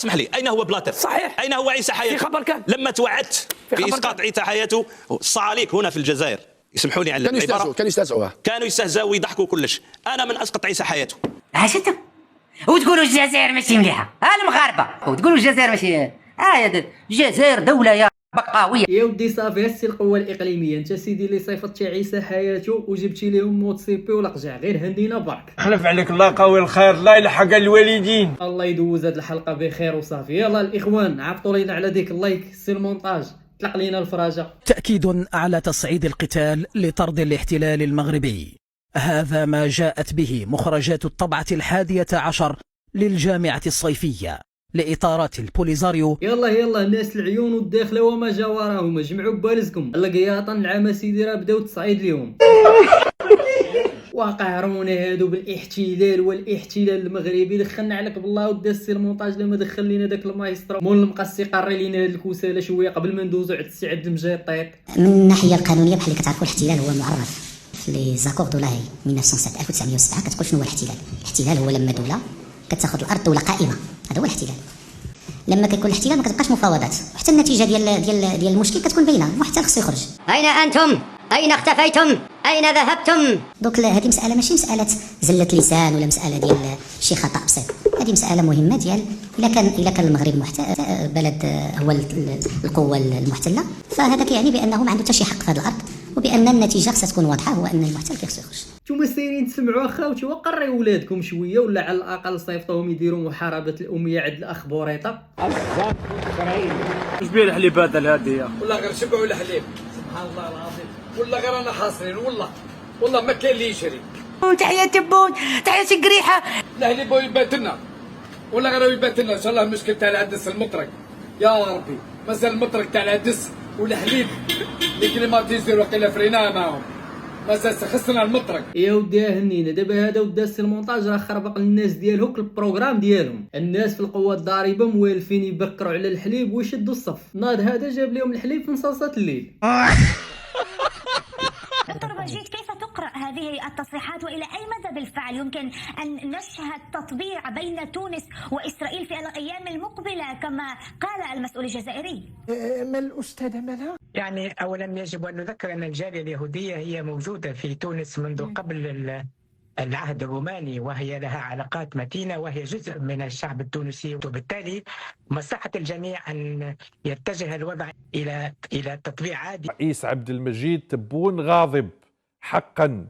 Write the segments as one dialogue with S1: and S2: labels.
S1: اسمح لي، أين هو بلاتر؟
S2: صحيح.
S1: أين هو عيسى حياته؟
S2: في خبر كان
S1: لما توعدت بإسقاط عيسى حياته الصعاليك هنا في الجزائر، يسمحوا لي على العبارة، كانوا يستهزئوا ويضحكوا كلش. أنا من أسقط عيسى حياته.
S3: عاشتوا وتقولوا الجزائر ماشي مليحة، المغاربة وتقولوا الجزائر ماشي يا الجزائر دولة يا بقاوية.
S4: يا ودي صافي هسي القوة الإقليمية، انت سيدي اللي صيفطتي عيسى حياته وجبتي لهم موت سي بي ولقجع، غير هندينا برك.
S5: خلف عليك الله قوي الخير، الله يلحق الوالدين.
S4: الله يدوز هاد الحلقة بخير وصافي. يلا الإخوان عبطوا لينا على ديك اللايك، سي المونتاج طلق لينا الفراجة.
S2: تأكيد على تصعيد القتال لطرد الاحتلال المغربي، هذا ما جاءت به مخرجات الطبعة 11 للجامعة الصيفية لإطارات البوليزاريو.
S4: يلا الناس العيون والداخله وما جا وراهم، جمعوا ببالزكم القياطه العام سيدي راه بداو تصعيد اليوم. وقهرونا هادو بالاحتلال والاحتلال المغربي. دخلنا عليك بالله ودا السي المونتاج لما دخل لينا داك المايسترو مول المقصي قري لينا هاد الكوساله شويه قبل ما ندوزو عند السي عبد المجيد.
S6: من الناحيه القانونيه بحال اللي كتعرفوا الاحتلال هو معرف في لي زاكور دو لاهي 1907 كتقول شنو هو الاحتلال. الاحتلال هو لما دوله كتاخذ الارض دوله قائمه، هذا هو الاحتلال. لما كيكون الاحتلال ما كتبقاش مفاوضات، وحتى النتيجه ديال المشكل كتكون باينه، المحتل خصو يخرج.
S3: أين أنتم؟ أين اختفيتم؟ أين ذهبتم؟
S6: دونك هذه مساله ماشي مساله زله لسان ولا مساله ديال شي خطا بسيط، هذه مساله مهمه ديال الا كان المغرب بلد هو القوه المحتله، فهذا كيعني بانه ما عنده حتى شي حق في هذه الارض، وبان النتيجه خصها تكون واضحه، هو ان المحتل خصو يخرج.
S4: نتوما سايرين تسمعوا اخاوتي وقريو ولادكم شويه، ولا على الاقل صيفطوهم يديروا محاربه الاميه عند الاخ بوريطه.
S5: اش بيه الحليب هذا الهاديه؟ والله غير شبعوا الحليب سبحان الله العظيم، والله غير انا حاصرين، والله ما كاين اللي يشري.
S3: تحياتي بون، تحياتي قريحة.
S5: الحليب يبات لنا، والله غير يبات لنا ان شاء الله. المشكل تاع العدس المطرق يا ربي، مازال المطرق تاع العدس والحليب اللي كليماتيزير وقيله فريناه معاهم، مازال خصنا المطرق.
S4: يا ودي هنينا دابا هذا ودا السي المونتاج راه خربق الناس ديالو البروغرام ديالهم. الناس في القوه الضاربه موالفين يبكروا على الحليب ويشدوا الصف. ناض هذا جاب لهم الحليب في نصاصات الليل.
S7: دكتور مجيد، كيف تقرأ هذه التصريحات وإلى أي مدى بالفعل يمكن أن نشهد تطبيع بين تونس وإسرائيل في الأيام المقبلة كما قال المسؤول الجزائري؟
S2: ما الأستاذة ملا؟
S8: يعني أولا يجب أن نذكر أن الجالية اليهودية هي موجودة في تونس منذ قبل العهد الروماني، وهي لها علاقات متينة، وهي جزء من الشعب التونسي، وبالتالي مصلحة الجميع أن يتجه الوضع إلى تطبيع عادي.
S9: رئيس عبد المجيد تبون غاضب حقا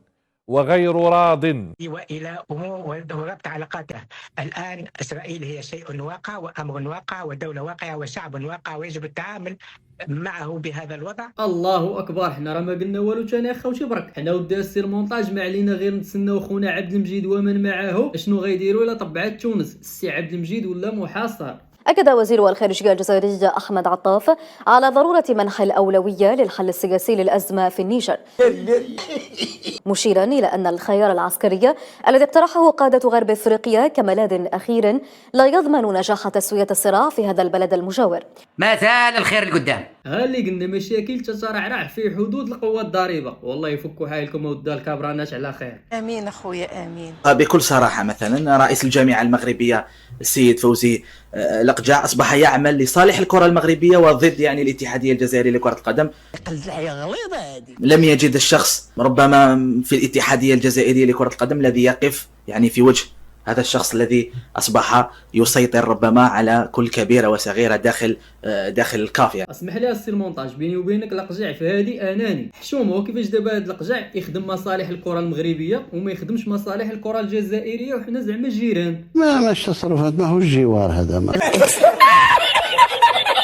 S9: وغير راض
S8: وإلى أمور وربط علاقاتها. الآن إسرائيل هي شيء واقع وأمر واقع ودولة واقعة وشعب واقع، ويجب التعامل معه بهذا الوضع.
S4: الله اكبر، حنا راه ما قلنا والو ثاني اخوتي برك. حنا ودا السي المونتاج ما علينا غير نتسناو خونا عبد المجيد ومن معه اشنو غيديروا الا طبعات تونس السي عبد المجيد ولا محاصر.
S10: أكد وزير الخارجية الجزائري أحمد عطاف على ضرورة منح الأولوية للحل السياسي للأزمة في النيجر، مشيرا إلى أن الخيار العسكري الذي اقترحه قادة غرب أفريقيا كملاذ أخير لا يضمن نجاح تسوية الصراع في هذا البلد المجاور.
S3: ما زال الخير القدام.
S4: ها اللي قلنا مشاكل تترعرع في حدود القوى الضاربة، والله يفكوا حالكم ودا الكبرانات على خير.
S11: امين اخويا امين.
S12: بكل صراحة مثلا رئيس الجامعة المغربية السيد فوزي لقجع أصبح يعمل لصالح الكرة المغربية وضد يعني الاتحادية الجزائرية لكرة القدم. لم يجد الشخص ربما في الاتحادية الجزائرية لكرة القدم الذي يقف يعني في وجه هذا الشخص الذي أصبح يسيطر ربما على كل كبيرة وصغيرة داخل الكافية.
S4: اسمح لي السي المونتاج، بيني وبينك لقجع في هذه اناني حشومه. وكيفاش دابا هذا لقجع يخدم مصالح الكره المغربيه وما يخدمش مصالح الكره الجزائريه وحنا زعما جيران؟
S13: ماش تصرف هذا، ما هو الجوار هذا.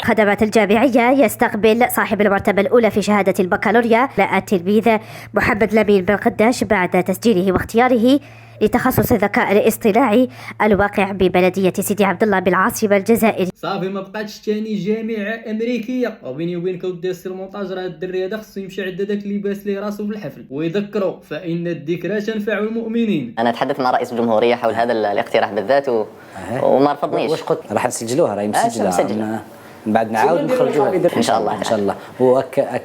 S14: خدمات الجامعية يستقبل صاحب المرتبة الأولى في شهادة البكالوريا التلميذ محمد لمين بن قداش بعد تسجيله واختياره لتخصص الذكاء الاصطناعي الواقع ببلدية سيدي عبد الله بالعاصمة الجزائرية.
S4: صافي ما بقاتش ثاني جامعة أمريكية. وبيني وبينك ودي السي المونتاج راه الدري هذا خصو يمشي عند داك اللي باس ليه راسو في الحفل ويذكروا فإن الذكرى تنفع المؤمنين.
S15: أنا تحدثت مع رئيس الجمهورية حول هذا الاقتراح بالذات وما رفضنيش.
S16: واش قلت؟ راح نسجلوها، راهي مسجلة.
S11: من بعد نعاود نخرجوها
S3: ان شاء الله.
S11: ان شاء الله.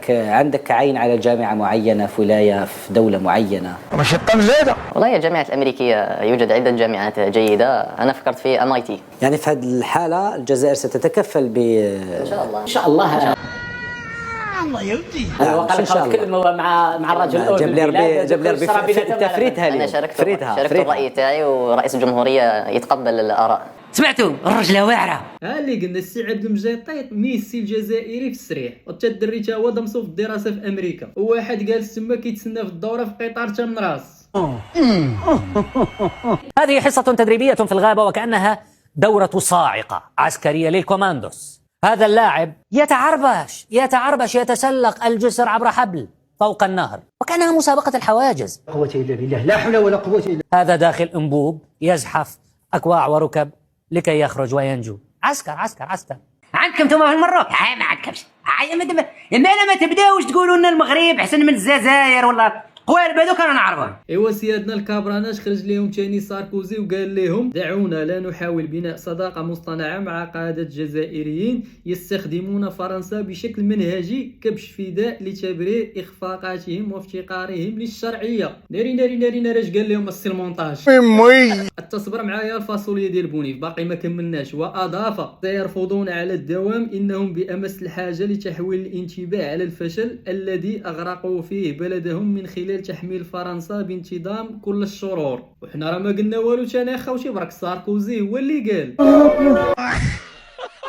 S11: عندك عين على جامعه معينه في ولايه في دوله معينه؟
S3: مش زياده والله. الجامعات الامريكيه يوجد عده جامعات جيده، انا فكرت في MIT.
S11: يعني في هذه الحاله الجزائر ستتكفل ب
S3: ان شاء الله. ان شاء الله. الله يودي. انا وقال كلمه مع الرجل
S11: جاب لي ربي تفريتها لي.
S3: انا شاركت الراي تاعي، ورئيس الجمهوريه يتقبل الاراء. سمعتوا الرجله واعره.
S4: اللي قلنا السي عبد المجيد طيط ميسي الجزائري في السريع، وتدري تا هو دمسو في الدراسه في امريكا، وواحد جالس تما كيتسنى في الدوره في قطار تم راس.
S15: هذه حصه تدريبيه في الغابه، وكانها دوره صاعقه عسكريه للكوماندوس. هذا اللاعب يتعربش يتسلق الجسر عبر حبل فوق النهر، وكانها مسابقه الحواجز.
S16: قوه الا بالله، لا حول ولا قوه الا.
S15: هذا داخل انبوب يزحف اكواع وركب لكي يخرج وينجو. عسكر.
S3: عندكم انتم في المروك؟ ما عندكمش. ما تبداوش تقولوا ان المغرب احسن من الجزائر ولا قوالب هذوك انا نعرفهم.
S4: ايوا سيادنا الكابراناش خرج لهم ثاني ساركوزي وقال لهم دعونا لا نحاول بناء صداقه مصطنعه مع قاده جزائريين يستخدمون فرنسا بشكل منهجي كبش فداء لتبرير اخفاقاتهم وافتقارهم للشرعيه. ناري اش قال لهم السي المونتاج. التصبر معايا الفاصوليا ديال بونيف باقي ما كملناش. واضاف سيرفضون على الدوام انهم بامس الحاجه لتحويل الانتباه على الفشل الذي اغرقوا فيه بلدهم من خلال تحميل فرنسا بانتظام كل الشرور. وحنا راه ما قلنا والو ثاني خوتي، برك ساركوزي هو اللي قال.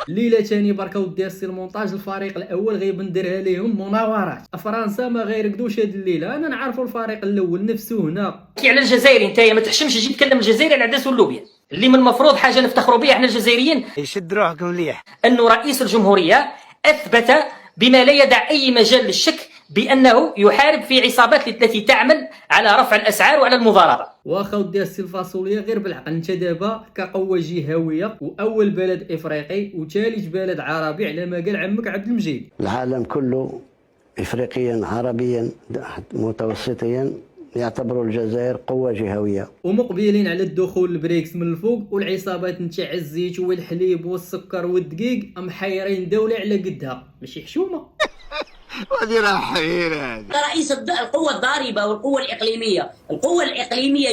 S4: الليله ثاني بركه ودي السي المونتاج الفريق الاول غيبندرها لهم مناورات. فرنسا ما غيرقدوش هاد الليله، انا نعرفوا الفريق الاول نفسه هنا.
S17: كي على الجزائر نتايا ما تحشمش تجي تكلم الجزائر على العدس واللوبيا اللي من المفروض حاجه نفتخروا بها احنا الجزائريين.
S16: يشد روحكم مليح
S17: انه رئيس الجمهوريه اثبت بما لا يدع اي مجال للشك بانه يحارب في عصابات التي تعمل على رفع الاسعار وعلى المضاربه.
S4: واخا ودي السي الفاصوليه غير بالعقل، انت دابا كقوه جهويه واول بلد افريقي وثالث بلد عربي على ما قال عمك عبد المجيد.
S13: العالم كله افريقيا عربيا متوسطيا يعتبروا الجزائر قوه جهويه،
S4: ومقبلين على الدخول البريكس من الفوق، والعصابات نتاع الزيت والحليب والسكر والدقيق محيرين دوله على قدها ماشي حشومه.
S16: هذه راه حيره.
S18: رئيس القوة الضاربة والقوة الإقليمية، القوة الإقليمية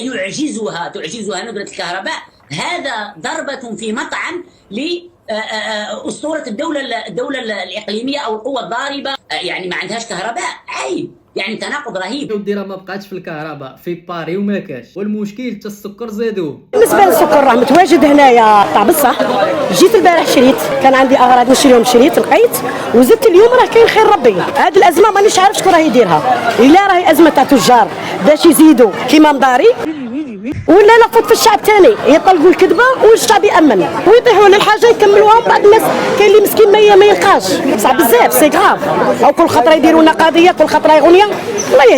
S18: تعجزها ندرة الكهرباء. هذا ضربة في مطعم لأسطورة الدولة الإقليمية أو القوة الضاربة. يعني ما عندهاش كهرباء، عيب، يعني تناقض رهيب.
S4: ودي راه ما بقاتش في الكهرباء في باري وما كاش، والمشكل حتى السكر زادوه.
S19: بالنسبه للسكر راه متواجد هنايا تاع بصح. جيت البارح شريت، كان عندي اغراض نشريهم شريت لقيت، وزدت اليوم راه كاين خير ربي. هذه الازمه مانيش عارف شكون راه يديرها، الا راهي ازمه تاع تجار باش يزيدوا كيما مداري، ولا لا فوت في الشعب ثاني يطلقوا الكذبه والشعب يامن ويطيحوا للحاجه يكملوها. بعض الناس كاين اللي مسكين ما يلقاش، صعب بزاف سي غراف. او كل خطره يديروا لنا قضيه، كل خطره يغنيه. الله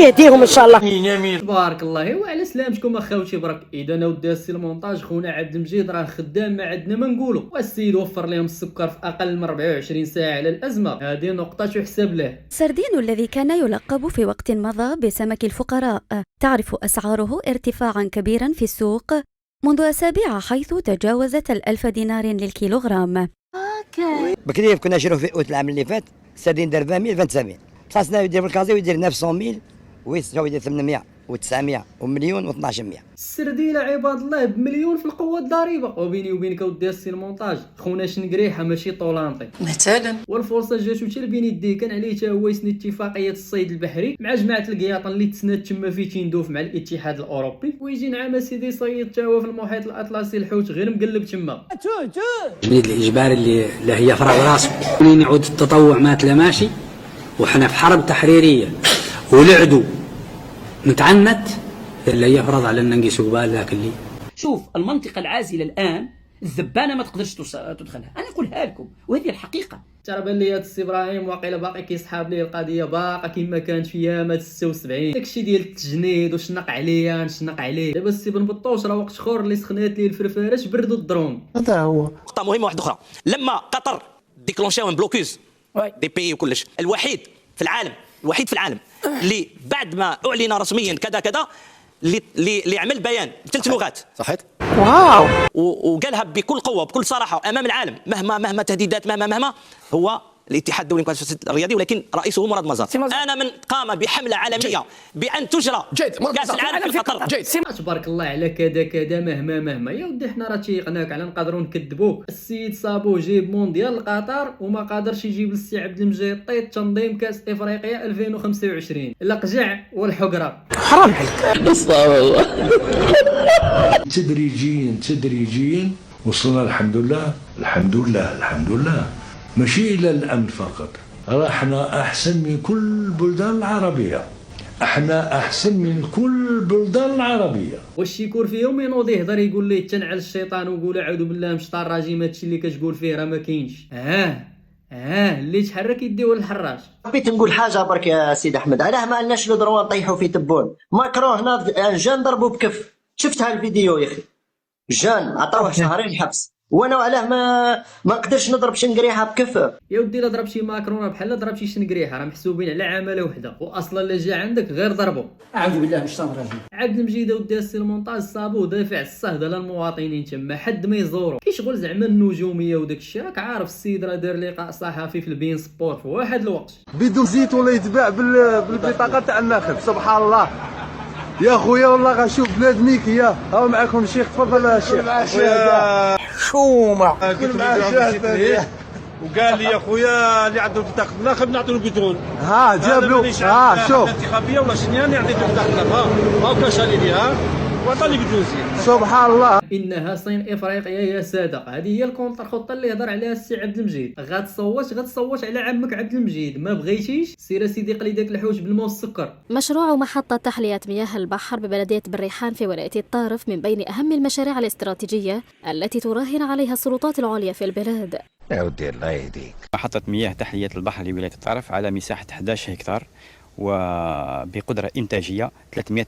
S19: يهديهم ان شاء الله.
S4: تبارك الله. وعلى سلامتكم اخوتي برك. اذا اودي السي المونتاج خونا عبد المجيد راه خدام ما عندنا ما نقولوا، والسيد وفر لهم السكر في اقل من 24 ساعه على الازمه. هذه نقطه تحسب له.
S20: سردين الذي كان يلقب في وقت مضى بسمك الفقراء تعرف اسعاره ارتفاعا كبيرا في السوق منذ اسابيع، حيث تجاوزت 1000 دينار للكيلوغرام.
S16: بكري كنا نشرو في اوت العام اللي فات سردين دار 200 27، خاصنا يدير بالكازي ويدير 900,000 ويسجاو يدير 800 و900 ومليون و1200.
S4: السرديله عباد الله بمليون في القوه الضريبه. وبيني وبينك اودي السي المونتاج خونا شنقريحه ماشي طولانطي مثلا. والفرصه جاتو حتى لبين يديه، كان عليه تا هو يسند اتفاقيه الصيد البحري مع جماعه القياطن اللي تسند تما في تندوف مع الاتحاد الاوروبي، ويجي نعم سيدي يصيد تا هو في المحيط الاطلسي الحوت غير مقلب تما.
S21: الجنيد الاجباري اللي هي فرع راسه منين يعود التطوع مات لا ماشي، وحنا في حرب تحريريه ولعدوا متعنت اللي يفرض علينا نقيسوا قبال ذاك اللي.
S17: شوف المنطقة العازلة الآن الذبانة ما تقدرش تدخلها، أنا أقولها لكم وهذه الحقيقة.
S4: ترى بان لي هاد السي ابراهيم واقيلا باقي كيسحاب ليه القضيه باقا كما كانت في ايام 76. داكشي ديال التجنيد وشنق عليا نشنق عليه. دابا السي بن بطوش راه وقت اخر اللي سخنات ليه الفرفارش بردوا الدرون.
S13: هذا هو
S1: نقطه مهمه واحده اخرى، لما قطر ديكلونشاو بلوكوز دي بي وكلش، الوحيد في العالم اللي بعد ما اعلن رسميا كذا اللي عمل بيان ب3 لغات.
S22: صحيت
S1: واو. وقالها بكل قوه وبكل صراحه امام العالم، مهما تهديدات مهما هو الاتحاد الدولي للمكافحة الرياضي، ولكن رئيسه مراد مزار. انا من قام بحمله عالميه بان تجرى كاس العالم في قطر.
S4: تبارك الله على كذا مهما يا ودي حنا راه تيقناك على نقدروا نكذبوك. السيد صابو جيب مونديال لقطر وما قادرش يجيب للسي عبد المجيد طيط تنظيم كاس افريقيا 2025. القجع والحقره حرام عليك.
S6: تدريجيا وصلنا الحمد لله ماشي إلى الأمن فقط، احنا أحسن من كل البلدان العربية،
S4: واش يكون في يوم ينوض يهضر يقول ليه تنعل الشيطان وقول اعوذ بالله من الشيطان الرجيم، هادشي اللي كتقول فيه راه ما كاينش. اللي تحرك يديه للحراج.
S22: حبيت نقول حاجه برك يا سيد احمد، علاه ما لناش لو دروا نطيحوا في تبون؟ ماكرون هنا جان ضربوا بكف، شفتها الفيديو يا اخي، جان عطاوه شهرين حبس، وانا علاه ما نقدرش نضرب شنقريحه بكف. يا ودي لا ضرب شي ماكرون بحال ضرب شي شنقريحه، راه محسوبين على عمله وحده، واصلا اللي جا عندك غير ضربه. اعوذ بالله من الشيطان الرجيم. عبد المجيد ودي السي المونطاج صابوه دافع الصهد على المواطنين تما، حد ما يزوروا كيشغل زعما النجوميه وداك الشيء. راك عارف السيد راه دار لقاء صحفي في البين سبور في واحد الوقت
S23: بدون زيت ولا يتباع بالبطاقه تاع الناخب. سبحان الله يا خويا، والله غنشوف بلاد ميكيه. ها معكم الشيخ، تفضل الشيخ.
S24: شومه كل معاه وقال لي يا خويا اللي عنده بطاقه الناخب نعطيو له بترول.
S23: جاب له شوف
S24: الانتخابيه ولا شنيان عطيته بطاقه الناخب. كاش عليه وعطاني بدون زيت.
S23: سبحان الله.
S4: انها صين افريقيا يا صادق. هذه هي الكونتر خطه اللي هضر عليها السي عبد المجيد. غتصوت على عمك عبد المجيد، ما بغيتيش سير سيدي قلي داك الحوش بالماء والسكر.
S10: مشروع محطه تحليه مياه البحر ببلديه بالريحان في ولايه الطارف من بين اهم المشاريع الاستراتيجيه التي تراهن عليها السلطات العليا في البلاد.
S25: يا ودي الله يهديك.
S26: محطه مياه تحليه البحر لولايه الطارف على مساحه 11 هكتار وبقدرة إنتاجية 300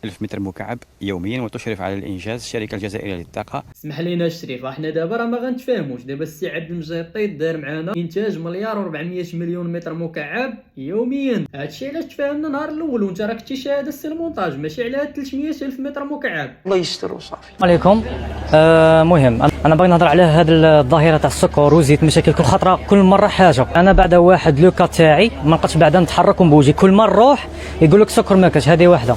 S26: ألف متر مكعب يوميا، وتشرف على الإنجاز الشركة الجزائرية للطاقة.
S4: اسمح لينا الشريف، احنا دابا راه ما غنتفاهموش. دابا السي عبد المجيد طيط دار معانا إنتاج 1,400,000,000 متر مكعب يوميا. هادشي علاش تفاهمنا النهار الأول، وأنت راك كنتي شاهد السي المونتاج، ماشي على 300,000 متر مكعب.
S27: الله يستر وصافي.
S15: عليكم. مهم انا باغي نهضر على هذه الظاهره تاع السكر وزيت مشاكل كل خطره، كل مره حاجه. انا بعد واحد لوكا تاعي ما نبقاش بعدا نتحرك ونبوجي، كل مره نروح يقول لك سكر ما كاش. هذه واحده.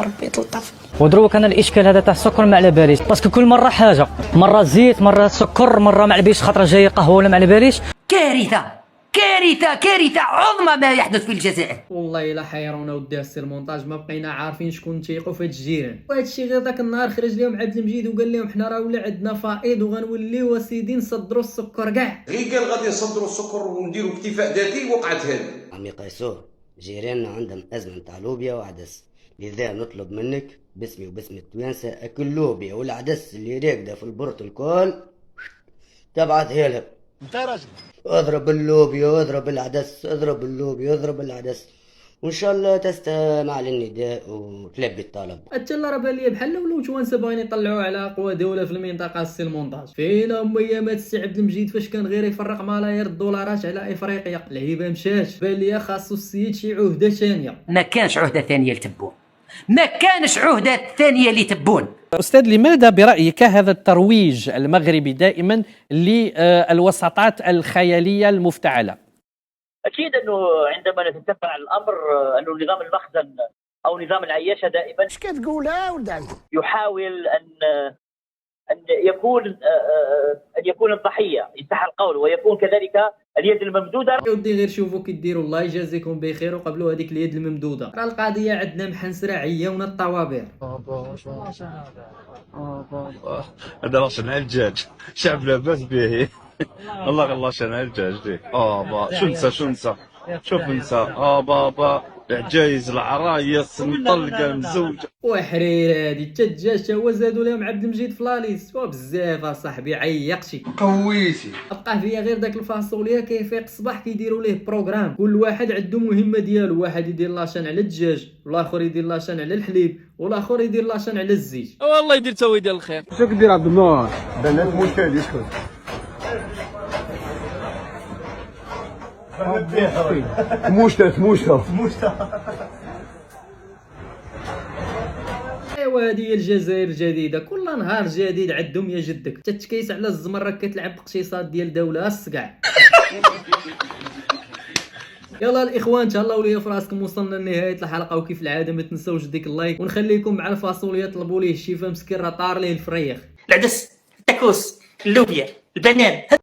S27: ربي يطلطف.
S15: ودروك انا الاشكال هذا تاع السكر ما على باليش، باسكو كل مره حاجه، مره زيت مره سكر مره ما على باليش، خاطر جايه قهوه ولا ما على باليش.
S3: كارثه عظمى ما يحدث في الجزائر.
S4: والله الا حيرونا ودي السي المونتاج، ما بقينا عارفين شكون نتيقوا في هاد الجيران. وهذا الشيء غير ذاك النهار خرج لهم عبد المجيد وقال لهم حنا راه ولا عندنا فائض وغنوليو اسيدي نصدروا السكر كاع.
S28: غير قال غادي نصدروا السكر ونديروا اكتفاء ذاتي، وقعت هذه.
S13: عم يقيسوه جيراننا عندهم ازمه نتاع لوبيا وعدس، لذا نطلب منك باسمي وباسم التوانسه اكل لوبيا والعدس اللي راكده في البرط الكل تبعثها لهم.
S27: انت راجل
S13: اضرب اللوبيا واضرب العدس، اضرب اللوبيا واضرب العدس، وان شاء الله تستمع للنداء وتلبي الطلب.
S4: حتى لا راه بالي بحال ولاو توانسه باغيين يطلعوا على اقوى دوله في المنطقه السي المونتاج. فين هم ايامات السي عبد المجيد فاش كان غير يفرق ملايير الدولارات على افريقيا؟ العيبه مشات. بان ليا خاصو السيد شي عهده ثانيه.
S3: ما كانش عهده ثانيه لتبون، ما كانش عهده ثانيه لتبون.
S29: أستاذ، لماذا برأيك هذا الترويج المغربي دائما للوساطات الخيالية المفتعلة؟
S30: أكيد أنه عندما نتتبع الأمر أنه نظام المخزن أو نظام العياشة دائما
S27: ايش كتقولها ولدان
S30: يحاول أن يكون الضحية إن صح القول، ويكون كذلك اليد الممدودة.
S4: ودي غير شوفوا كيديروا، الله يجازيكم بخير، وقبلوا هذيك اليد الممدودة. راه القضية عندنا محنسرة عياونا الطوابير.
S24: هذا راه شنع الدجاج، شعب لاباس به. الله شنع الدجاج ديك. شو نسى شوف نسى بابا العجايز العرايس مطلقه مزوجه
S4: وحرير. هادي حتى الدجاج هو زادوا لهم عبد المجيد فلاليس وبزاف اصاحبي. عيقتي
S23: قويتي.
S24: بقى فيا غير داك الفاصوليا كيفيق الصباح كيديروا ليه بروغرام، كل واحد عنده مهمه ديالو. واحد يدير لاشان على الدجاج، والاخر يدير لاشان على الحليب، والاخر يدير لاشان على الزيت.
S31: والله يدير توي ديال الخير.
S23: شنو كدير عبد النور؟ بنات مشكل يسكت.
S24: موشتا
S4: ايوا هذه هي الجزائر الجديده، كل نهار جديد عندهم يا جدك. تتكيس على الزمر كتلعب باقتصاد ديال دوله الصقع. يلا الاخوان تهلاو ليا في راسكم، وصلنا لنهايه الحلقه وكيف العاده ما تنساوش ديك اللايك، ونخليكم مع الفاصوليا طلبوا ليه الشيفه مسكين راه طار ليه الفريخ،
S17: العدس، التاكوس، اللوبيا، البنان.